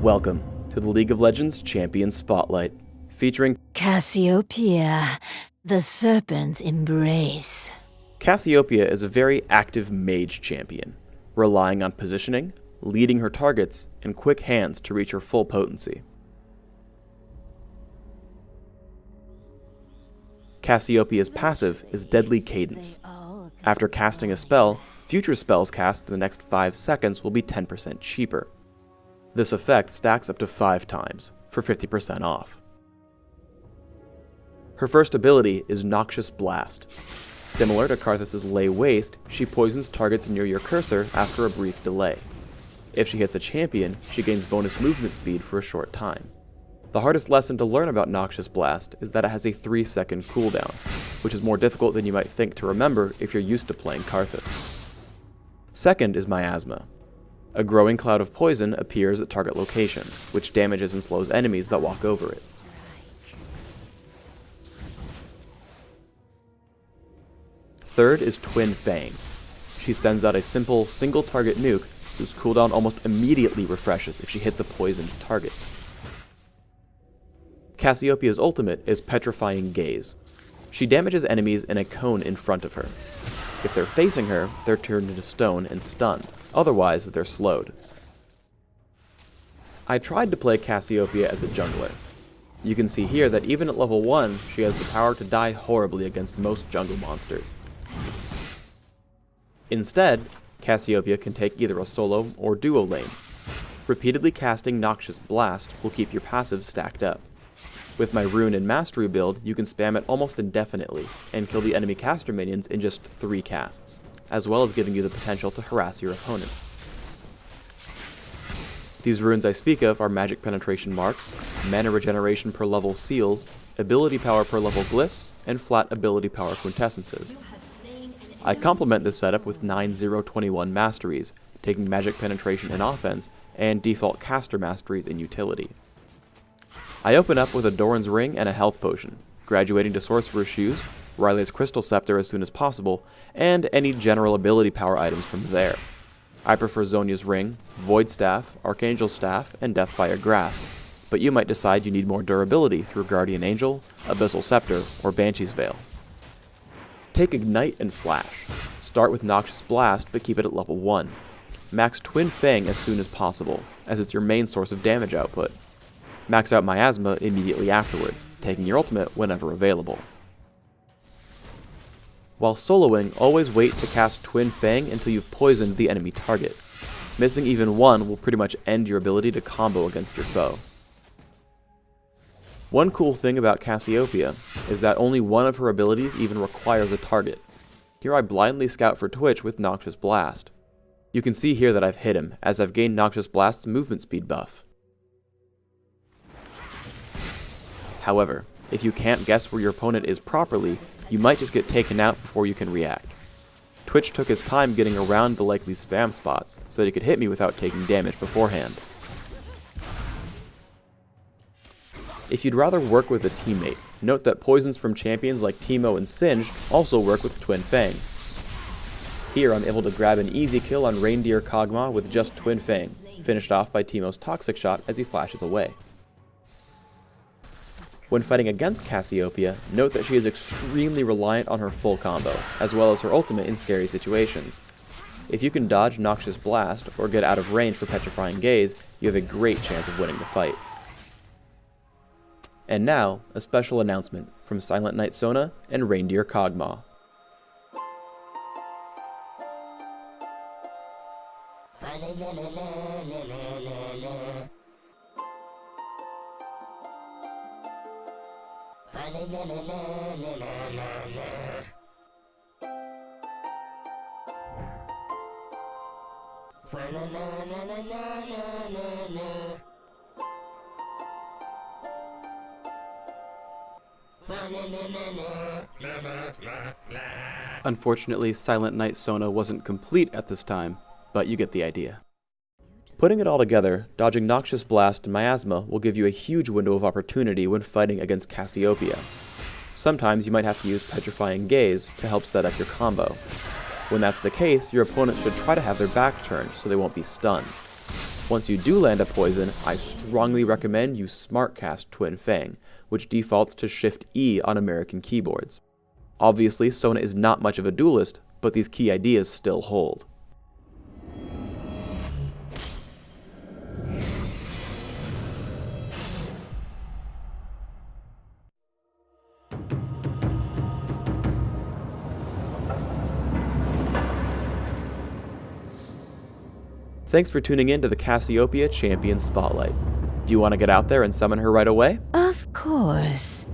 Welcome to the League of Legends Champion Spotlight, featuring Cassiopeia, the Serpent's Embrace. Cassiopeia is a very active mage champion, relying on positioning, leading her targets, and quick hands to reach her full potency. Cassiopeia's passive is Deadly Cadence. After casting a spell, future spells cast in the next 5 seconds will be 10% cheaper. This effect stacks up to 5 times, for 50% off. Her first ability is Noxious Blast. Similar to Karthus' Lay Waste, she poisons targets near your cursor after a brief delay. If she hits a champion, she gains bonus movement speed for a short time. The hardest lesson to learn about Noxious Blast is that it has a 3-second cooldown, which is more difficult than you might think to remember if you're used to playing Karthus. Second is Miasma. A growing cloud of poison appears at target location, which damages and slows enemies that walk over it. Third is Twin Fang. She sends out a simple, single-target nuke whose cooldown almost immediately refreshes if she hits a poisoned target. Cassiopeia's ultimate is Petrifying Gaze. She damages enemies in a cone in front of her. If they're facing her, they're turned into stone and stunned. Otherwise, they're slowed. I tried to play Cassiopeia as a jungler. You can see here that even at level 1, she has the power to die horribly against most jungle monsters. Instead, Cassiopeia can take either a solo or duo lane. Repeatedly casting Noxious Blast will keep your passive stacked up. With my Rune and Mastery build, you can spam it almost indefinitely, and kill the enemy caster minions in just 3 casts, as well as giving you the potential to harass your opponents. These runes I speak of are Magic Penetration Marks, Mana Regeneration per level Seals, Ability Power per level Glyphs, and Flat Ability Power Quintessences. I complement this setup with 9-0-21 Masteries, taking Magic Penetration in offense, and default Caster Masteries in utility. I open up with a Doran's Ring and a Health Potion, graduating to Sorcerer's Shoes, Riley's Crystal Scepter as soon as possible, and any general ability power items from there. I prefer Zhonya's Ring, Void Staff, Archangel's Staff, and Deathfire Grasp, but you might decide you need more durability through Guardian Angel, Abyssal Scepter, or Banshee's Veil. Take Ignite and Flash. Start with Noxious Blast, but keep it at level 1. Max Twin Fang as soon as possible, as it's your main source of damage output. Max out Miasma immediately afterwards, taking your ultimate whenever available. While soloing, always wait to cast Twin Fang until you've poisoned the enemy target. Missing even one will pretty much end your ability to combo against your foe. One cool thing about Cassiopeia is that only one of her abilities even requires a target. Here I blindly scout for Twitch with Noxious Blast. You can see here that I've hit him, as I've gained Noxious Blast's movement speed buff. However, if you can't guess where your opponent is properly, you might just get taken out before you can react. Twitch took his time getting around the likely spam spots, so that he could hit me without taking damage beforehand. If you'd rather work with a teammate, note that poisons from champions like Teemo and Singed also work with Twin Fang. Here I'm able to grab an easy kill on Reindeer Kog'Maw with just Twin Fang, finished off by Teemo's Toxic Shot as he flashes away. When fighting against Cassiopeia, note that she is extremely reliant on her full combo, as well as her ultimate in scary situations. If you can dodge Noxious Blast, or get out of range for Petrifying Gaze, you have a great chance of winning the fight. And now, a special announcement from Silent Knight Sona and Reindeer Kog'Maw. Unfortunately, Silent Knight Sona wasn't complete at this time, but you get the idea. Putting it all together, dodging Noxious Blast and Miasma will give you a huge window of opportunity when fighting against Cassiopeia. Sometimes you might have to use Petrifying Gaze to help set up your combo. When that's the case, your opponent should try to have their back turned so they won't be stunned. Once you do land a poison, I strongly recommend you smartcast Twin Fang, which defaults to Shift E on American keyboards. Obviously, Sona is not much of a duelist, but these key ideas still hold. Thanks for tuning in to the Cassiopeia Champion Spotlight. Do you want to get out there and summon her right away? Of course.